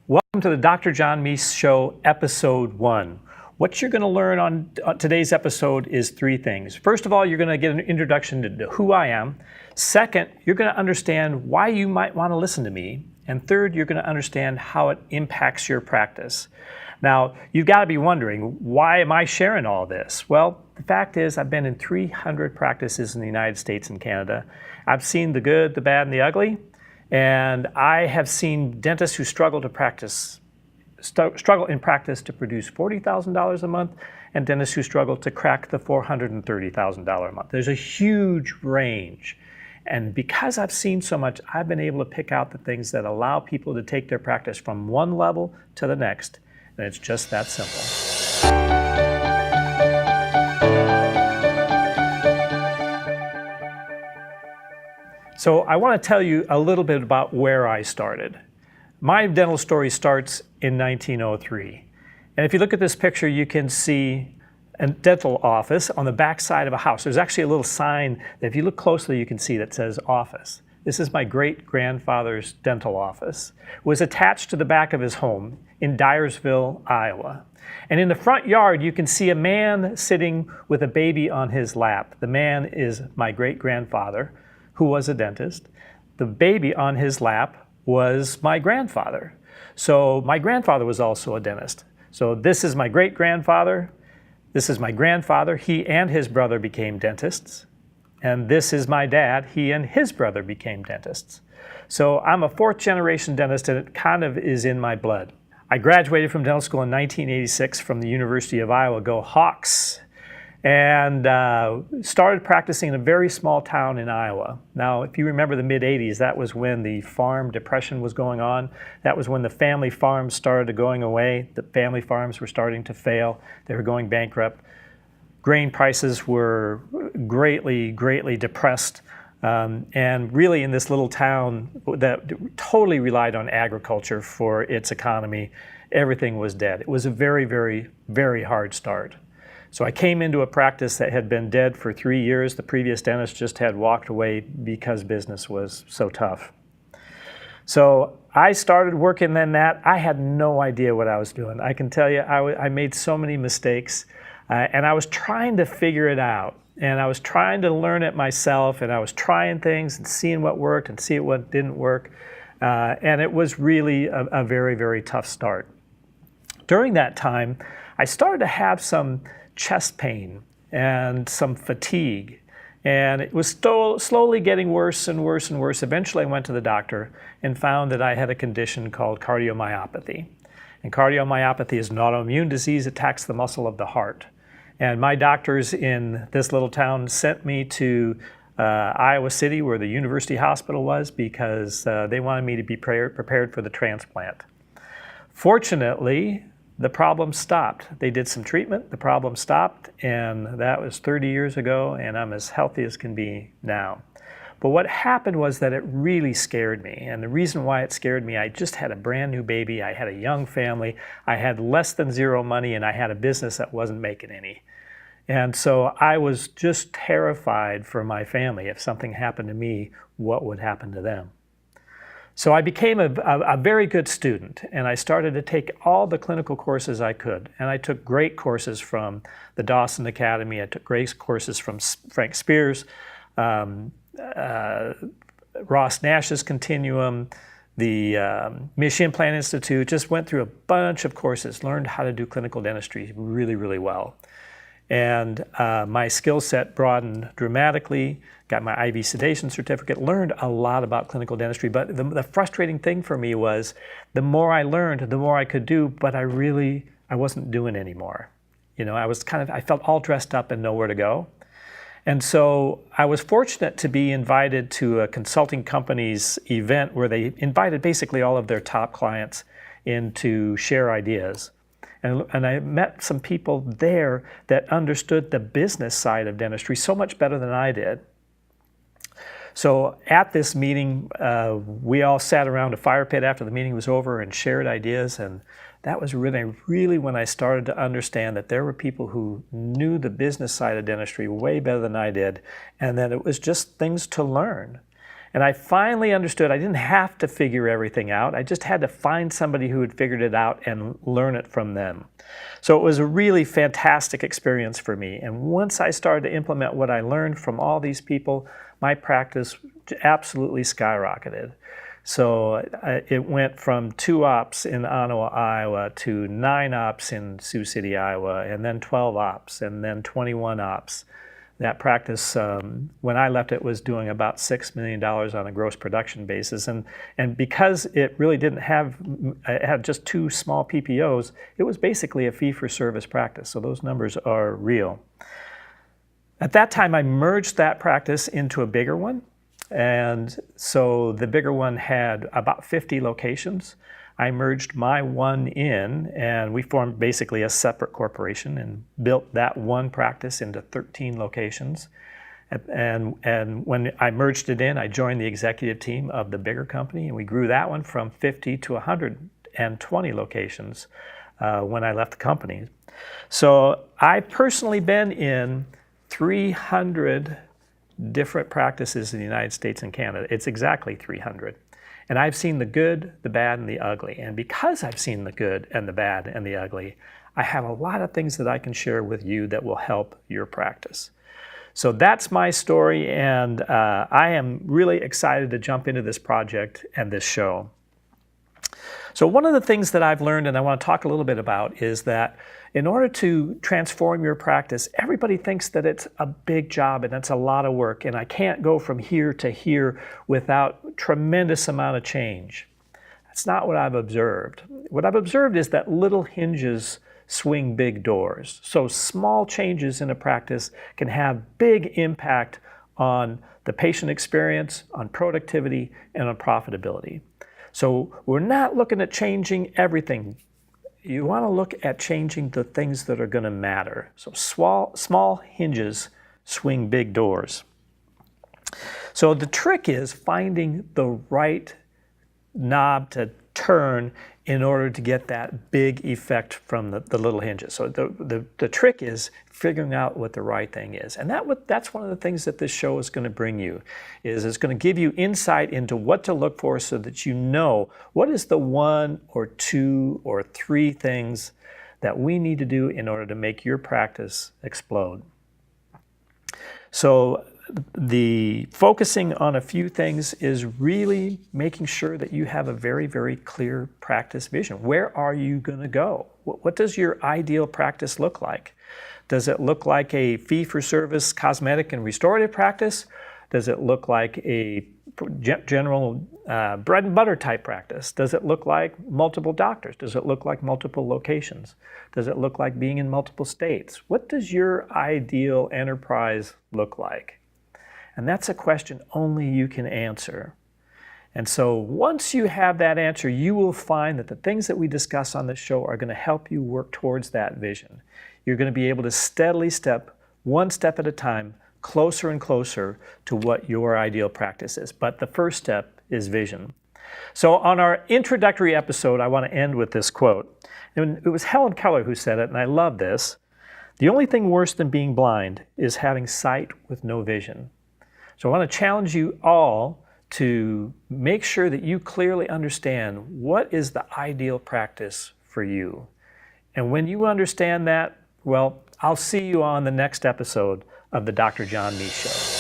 Welcome to the Dr. John Meis Show, Episode 1. What you're going to learn on today's episode is three things. First of all, you're going to get an introduction to who I am. Second, you're going to understand why you might want to listen to me. And third, you're going to understand how it impacts your practice. Now, you've got to be wondering, why am I sharing all this? Well, the fact is I've been in 300 practices in the United States and Canada. I've seen the good, the bad, and the ugly. And I have seen dentists who struggle in practice to produce $40,000 a month, and dentists who struggle to crack the $430,000 a month. There's a huge range. And because I've seen so much, I've been able to pick out the things that allow people to take their practice from one level to the next. And it's just that simple. So I want to tell you a little bit about where I started. My dental story starts in 1903. And if you look at this picture, you can see a dental office on the back side of a house. There's actually a little sign that if you look closely, you can see that says office. This is my great-grandfather's dental office. It was attached to the back of his home in Dyersville, Iowa. And in the front yard, you can see a man sitting with a baby on his lap. The man is my great-grandfather, who was a dentist. The baby on his lap was my grandfather. So my grandfather was also a dentist. So this is my great-grandfather. This is my grandfather. He and his brother became dentists. And this is my dad. He and his brother became dentists. So I'm a fourth-generation dentist, and it kind of is in my blood. I graduated from dental school in 1986 from the University of Iowa, go Hawks, and started practicing in a very small town in Iowa. Now, if you remember the mid-'80s, that was when the farm depression was going on. That was when the family farms started going away. The family farms were starting to fail. They were going bankrupt. Grain prices were greatly, greatly depressed. And really in this little town that totally relied on agriculture for its economy, everything was dead. It was a very, very, very hard start. So I came into a practice that had been dead for 3 years. The previous dentist just had walked away because business was so tough. So I started working in that. I had no idea what I was doing. I can tell you, I made so many mistakes, and I was trying to figure it out. And I was trying to learn it myself, and I was trying things and seeing what worked and seeing what didn't work. And it was really a very, very tough start. During that time, I started to have some chest pain and some fatigue. And it was slowly getting worse and worse and worse. Eventually, I went to the doctor and found that I had a condition called cardiomyopathy. And cardiomyopathy is an autoimmune disease that attacks the muscle of the heart. And my doctors in this little town sent me to Iowa City, where the university hospital was, because they wanted me to be prepared for the transplant. Fortunately, the problem stopped. They did some treatment, the problem stopped, and that was 30 years ago, and I'm as healthy as can be now. But what happened was that it really scared me. And the reason why it scared me, I just had a brand new baby, I had a young family, I had less than zero money, and I had a business that wasn't making any. And so I was just terrified for my family. If something happened to me, what would happen to them? So I became a very good student, and I started to take all the clinical courses I could. And I took great courses from the Dawson Academy, I took great courses from Frank Spears, Ross Nash's Continuum, the Michigan Implant Institute, just went through a bunch of courses, learned how to do clinical dentistry really, really well. And my skill set broadened dramatically, got my IV sedation certificate, learned a lot about clinical dentistry. But the frustrating thing for me was the more I learned, the more I could do, but I wasn't doing anymore. You know, I felt all dressed up and nowhere to go. And so I was fortunate to be invited to a consulting company's event where they invited basically all of their top clients in to share ideas. And I met some people there that understood the business side of dentistry so much better than I did. So at this meeting, we all sat around a fire pit after the meeting was over and shared ideas. And that was really when I started to understand that there were people who knew the business side of dentistry way better than I did, and that it was just things to learn. And I finally understood I didn't have to figure everything out. I just had to find somebody who had figured it out and learn it from them. So it was a really fantastic experience for me. And once I started to implement what I learned from all these people, my practice absolutely skyrocketed. So it went from 2 ops in Ottawa, Iowa, to 9 ops in Sioux City, Iowa, and then 12 ops, and then 21 ops. That practice, when I left it, was doing about $6 million on a gross production basis. And because it really didn't have, it had just 2 small PPOs, it was basically a fee-for-service practice. So those numbers are real. At that time, I merged that practice into a bigger one. And so the bigger one had about 50 locations. I merged my one in, and we formed basically a separate corporation and built that one practice into 13 locations. And when I merged it in, I joined the executive team of the bigger company, and we grew that one from 50 to 120 locations when I left the company. So I've personally been in 300 different practices in the United States and Canada. It's exactly 300. And I've seen the good, the bad, and the ugly. And because I've seen the good and the bad and the ugly, I have a lot of things that I can share with you that will help your practice. So that's my story, and I am really excited to jump into this project and this show. So one of the things that I've learned, and I want to talk a little bit about, is that in order to transform your practice, everybody thinks that it's a big job and it's a lot of work, and I can't go from here to here without tremendous amount of change. That's not what I've observed. What I've observed is that little hinges swing big doors. So small changes in a practice can have big impact on the patient experience, on productivity, and on profitability. So we're not looking at changing everything. You want to look at changing the things that are going to matter. So small hinges swing big doors. So the trick is finding the right knob to turn in order to get that big effect from the little hinges. So the trick is figuring out what the right thing is. And that's one of the things that this show is going to bring you, is it's going to give you insight into what to look for so that you know what is the 1 or 2 or 3 things that we need to do in order to make your practice explode. So the focusing on a few things is really making sure that you have a very, very clear practice vision. Where are you going to go? What does your ideal practice look like? Does it look like a fee-for-service cosmetic and restorative practice? Does it look like a general bread and butter type practice? Does it look like multiple doctors? Does it look like multiple locations? Does it look like being in multiple states? What does your ideal enterprise look like? And that's a question only you can answer. And so once you have that answer, you will find that the things that we discuss on this show are going to help you work towards that vision. You're going to be able to steadily one step at a time, closer and closer to what your ideal practice is. But the first step is vision. So on our introductory episode, I want to end with this quote. And it was Helen Keller who said it, and I love this. "The only thing worse than being blind is having sight with no vision." So I want to challenge you all to make sure that you clearly understand what is the ideal practice for you. And when you understand that, well, I'll see you on the next episode of the Dr. John Meis Show.